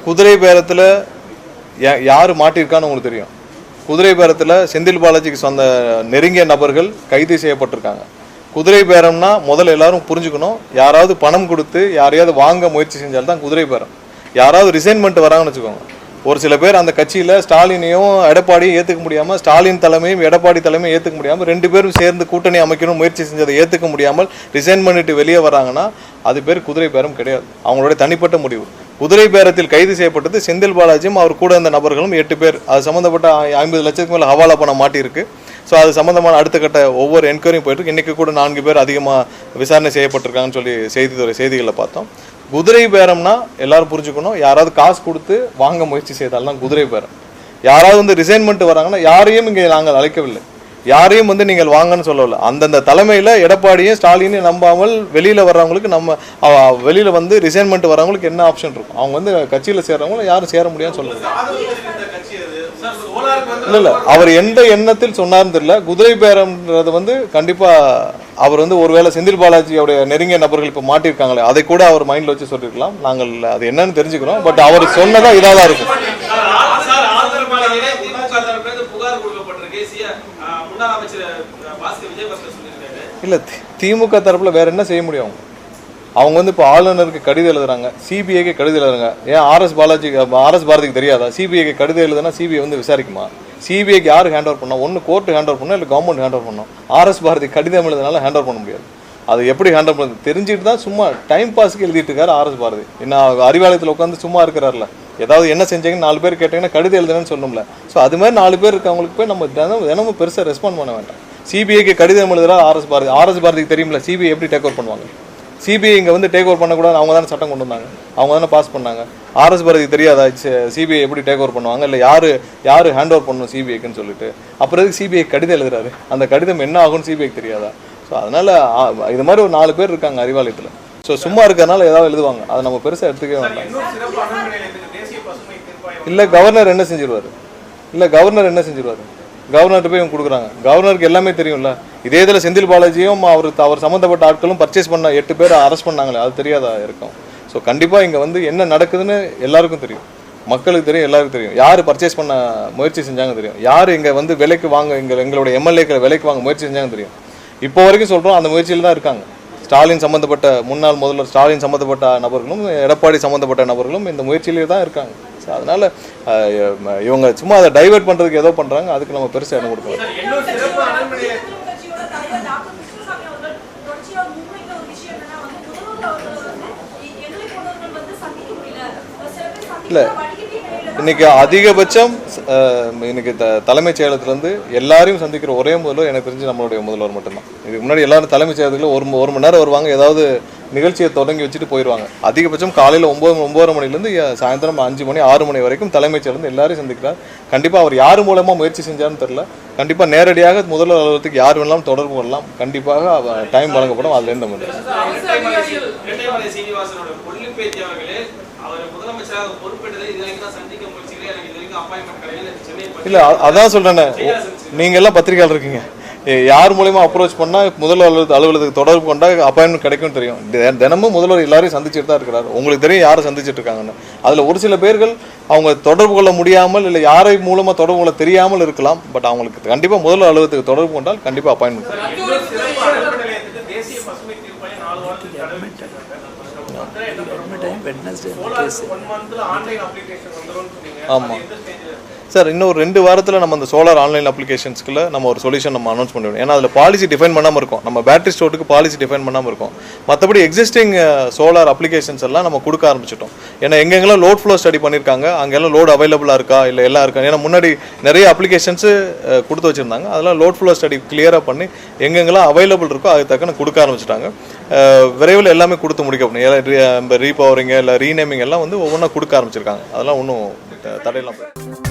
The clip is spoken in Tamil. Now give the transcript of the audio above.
குதிரை பேரத்துல யாரு மாட்டிருக்கான்னு உங்களுக்கு தெரியும். குதிரை பேரத்துல செந்தில் பாலாஜிக்கு சொந்த நெருங்கிய நபர்கள் கைது செய்யப்பட்டிருக்காங்க. குதிரை பேரம்னா முதல்ல எல்லாரும் புரிஞ்சுக்கணும், யாராவது பணம் கொடுத்து யாரையாவது வாங்க முயற்சி செஞ்சால்தான் குதிரை பேரம். யாராவது ரிசைன்மெண்ட் வராங்கன்னு வச்சுக்கோங்க, ஒரு சில பேர் அந்த கட்சியில் ஸ்டாலினையும் எடப்பாடியும் ஏற்றுக்க முடியாமல், ஸ்டாலின் தலைமையும் எடப்பாடி தலைமையும் ஏற்றுக்க முடியாமல், ரெண்டு பேரும் சேர்ந்து கூட்டணி அமைக்கணும் முயற்சி செஞ்சதை ஏற்றுக்க முடியாமல் ரிசைன் பண்ணிட்டு வெளியே வராங்கன்னா அது பேர் குதிரை பேரம் கிடையாது, அவங்களுடைய தனிப்பட்ட முடிவு. குதிரை பேரத்தில் கைது செய்யப்பட்டது செந்தில் பாலாஜியும் அவர் கூட இருந்த நபர்களும் 8 பேர். அது சம்மந்தப்பட்ட 50 லட்சத்துக்கு மேலே ஹவாலா பணம் மாட்டியிருக்கு. ஸோ அது சம்மந்தமான அடுத்த கட்ட ஒவ்வொரு என்கொயரியும் போயிட்டு இன்றைக்கி கூட 4 பேர் அதிகமாக விசாரணை செய்யப்பட்டிருக்காங்கன்னு சொல்லி செய்திகளில் பார்த்தோம். குதிரை பேரம்னா எல்லாரும் புரிஞ்சுக்கணும், யாராவது காசு கொடுத்து வாங்க முயற்சி செய்தால்தான் குதிரை பேரம். யாராவது ரிசைன்மெண்ட் வராங்கன்னா யாரையும் இங்கே நாங்கள் அழைக்கவில்லை, யாரையும் நீங்கள் வாங்கன்னு சொல்லல. அந்தந்த தலைமையில் எடப்பாடியும் ஸ்டாலினையும் நம்பாமல் வெளியில் வர்றவங்களுக்கு வெளியில் ரிசைன்மெண்ட் வரவங்களுக்கு என்ன ஆப்ஷன் இருக்கும்? அவங்க கட்சியில் சேர்றவங்களும் யாரும் சேர முடியாதுன்னு சொல்லுங்க. இல்ல அவர் எந்த எண்ணத்தில் சொன்னார்னு தெரியல. குதிரை பேரம்ன்றது கண்டிப்பா அவர் ஒருவேளை செந்தில் பாலாஜியோடைய நெருங்கிய நபர்கள் இப்ப மாட்டிருக்காங்களே, அதை கூட அவர் மைண்ட்ல வச்சு சொல்லிருக்கலாம். நாங்கள் அது என்னன்னு தெரிஞ்சுக்கிறோம். பட் அவர் சொன்னதா இதாதான் இருக்கும். இல்ல திமுக தரப்புல வேற என்ன செய்ய முடியும்? அவங்க இப்போ ஆளுநருக்கு கடிதம் எழுதுறாங்க, சிபிஐக்கு கடிதம் எழுதுறாங்க. ஏன் ஆர்எஸ் பாரதிக்கு தெரியாதா? சிபிஐக்கு கடிதம் எழுதுனா சிபிஐ விசாரிக்குமா? சிபிஐக்கு யாரு ஹேண்ட் ஓவர் பண்ணா? ஒன்று கோர்ட்டு ஹேண்ட் ஓவர் பண்ணா, இல்லை கவர்மெண்ட் ஹேண்ட் ஓவர் பண்ணோம். ஆர்எஸ் பாரதி கடிதம் எழுதுனால ஹேண்ட் ஓவர் பண்ண முடியாது. அது எப்படி ஹேண்ட் ஓவர் பண்ணது தெரிஞ்சுட்டு தான் சும்மா டைம் பாஸ்க்கு எழுதிட்டு இருக்காரு ஆர்எஸ் பாரதி. என்ன அறிவாலயத்தில் உட்காந்து சும்மா இருக்கிறார்ல, ஏதாவது என்ன செஞ்சீங்கன்னு 4 பேர் கேட்டீங்கன்னா கடிதம் எழுதுனேன்னு சொல்லணும்ல. ஸோ அது மாதிரி 4 பேர் இருக்கவங்களுக்கு போய் நம்ம தினமும் பெருசாக ரெஸ்பாண்ட் பண்ண வேண்டாம். சிபிஐக்கு கடிதம் எழுதுறா ஆர்எஸ் பாரதிக்கு தெரியுமில்ல சிபிஐ எப்படி டேக் ஓவர் பண்ணுவாங்க. சிபிஐ இங்கே டேக் ஓவர் பண்ணக்கூடாது, அவங்க தானே சட்டம் கொண்டு வந்தாங்க, அவங்க தானே பாஸ் பண்ணாங்க. ஆர்எஸ் பாரதிக்கு தெரியாதா சிபிஐ எப்படி டேக் ஓவர் பண்ணுவாங்க, இல்லை யார் ஹேண்ட் ஓவர் பண்ணணும் சிபிஐக்குன்னு சொல்லிட்டு? அப்புறம் சிபிஐ கடிதம் எழுதுறாரு, அந்த கடிதம் என்ன ஆகும்னு சிபிஐக்கு தெரியாதா? ஸோ அதனால இது மாதிரி ஒரு 4 பேர் இருக்காங்க அறிவாலயத்தில். ஸோ சும்மா இருக்கிறதுனால ஏதாவது எழுதுவாங்க, அதை நம்ம பெருசாக எடுத்துக்கவே வேண்டாம். இல்லை கவர்னர் என்ன செஞ்சிருவாரு? கவர்னர்கிட்ட போய் இவங்க கொடுக்குறாங்க. கவர்னருக்கு எல்லாமே தெரியும்ல. இதே இதில் செந்தில் பாலாஜியும் அவர் சம்மந்தப்பட்ட ஆட்களும் பர்ச்சேஸ் பண்ண 8 பேர் அரெஸ்ட் பண்ணாங்களே, அது தெரியாதா இருக்கும்? ஸோ கண்டிப்பாக இங்கே என்ன நடக்குதுன்னு எல்லாருக்கும் தெரியும், மக்களுக்கு தெரியும், எல்லாருக்கும் தெரியும். யார் பர்ச்சேஸ் பண்ண முயற்சி செஞ்சாங்க தெரியும், யார் இங்கே விலைக்கு வாங்க எங்களுடைய எம்எல்ஏக்களை விலைக்கு வாங்க முயற்சி செஞ்சாங்க தெரியும். இப்போ வரைக்கும் சொல்கிறோம், அந்த முயற்சியில் தான் இருக்காங்க. ஸ்டாலின் சம்மந்தப்பட்ட முன்னாள் முதல்வர் ஸ்டாலின் சம்மந்தப்பட்ட நபர்களும் எடப்பாடி சம்மந்தப்பட்ட நபர்களும் இந்த முயற்சியிலே தான் இருக்காங்க. ஸோ அதனால இவங்க சும்மா அதை டைவெர்ட் பண்ணுறதுக்கு ஏதோ பண்ணுறாங்க, அதுக்கு நம்ம பெருசாக இடம் கொடுக்கலாம். இல்லை இன்னைக்கு அதிகபட்சம் இன்னைக்கு தலைமைச் செயலகத்திலேருந்து எல்லாரையும் சந்திக்கிற ஒரே முதல்வர் எனக்கு தெரிஞ்சு நம்மளுடைய முதல்வர் மட்டும்தான். இதுக்கு முன்னாடி எல்லாரும் தலைமைச் செயலகத்தில் ஒரு மணி நேரம் வருவாங்க, ஏதாவது நிகழ்ச்சியை தொடங்கி வச்சுட்டு போயிடுவாங்க. அதிகபட்சம் காலையில் 9 மணிலேருந்து சாயந்தரம் 5 மணி 6 மணி வரைக்கும் தலைமைச் செயலகத்தில் எல்லாரையும் சந்திக்கிறார். கண்டிப்பாக அவர் யார் மூலமாக முயற்சி செஞ்சாருன்னு தெரியல. கண்டிப்பாக நேரடியாக முதல்வர் அலுவலகத்துக்கு யார் வேணாலும் தொடர்பு கொள்ளலாம். கண்டிப்பாக டைம் வழங்கப்படும். அதுல இருந்து இல்ல அதான் சொல்றேன், நீங்க எல்லாம் பத்திரிகையாளர் இருக்கீங்க, யார் மூலமா அப்ரோச் பண்ணா முதல்வர் அலுவலகத்துக்கு தொடர்பு கொண்டா அப்பாயின்மெண்ட் கிடைக்கும் தெரியும். தினமும் முதல்வர் எல்லாரையும் சந்திச்சுட்டு தான் இருக்கிறார். உங்களுக்கு தெரியும் யாரை சந்திச்சுட்டு இருக்காங்கன்னு. அதுல ஒரு சில பேர்கள் அவங்க தொடர்பு கொள்ள முடியாமல் இல்லை யாரை மூலமா தொடர்பு கொள்ள தெரியாமல் இருக்கலாம். பட் அவங்களுக்கு கண்டிப்பா முதல்வர் அலுவலகத்துக்கு தொடர்பு கொண்டால் கண்டிப்பா அப்பாயின்மெண்ட். ஆமா சார், இன்னும் 2 வாரத்தில் நம்ம அந்த சோலார் ஆன்லைன் அப்ளிகேஷன்ஸ்க்குள்ள நம்ம ஒரு சொல்யூஷன் நம்ம அனௌன்ஸ் பண்ணிவிடும். ஏன்னா அதில் பாலிசி டிஃபைன் பண்ணாமல் இருக்கும், நம்ம பேட்டரி ஸ்டோருக்கு பாலிசி டிஃபைன் பண்ணாமல் இருக்கும். மற்றபடி எக்ஸிஸ்டிங் சோலார் அப்ளிகேஷன்ஸ் எல்லாம் நம்ம கொடுக்க ஆரம்பிச்சிட்டோம். ஏன்னா எங்கெங்கெல்லாம் லோட் ஃப்ளோ ஸ்டடி பண்ணியிருக்காங்க அங்கெல்லாம் லோட் அவைலபிளாக இருக்கா இல்லை எல்லாம் இருக்கா. ஏன்னா முன்னாடி நிறைய அப்ளிகேஷன்ஸு கொடுத்து வச்சுருந்தாங்க, அதெல்லாம் லோட் ஃப்ளோ ஸ்டடி கிளியராக பண்ணி எங்கெங்கெல்லாம் அவைலபிள் இருக்கோ அதுக்கு தக்கன கொடுக்க ஆரம்பிச்சிட்டாங்க. விரைவில் எல்லாமே கொடுத்து முடிக்கப்படும். ரீபவரிங் இல்லை ரீநேமிங் எல்லாம் ஒவ்வொன்றா கொடுக்க ஆரம்பிச்சிருக்காங்க. அதெல்லாம் ஒன்றும் தடையெல்லாம்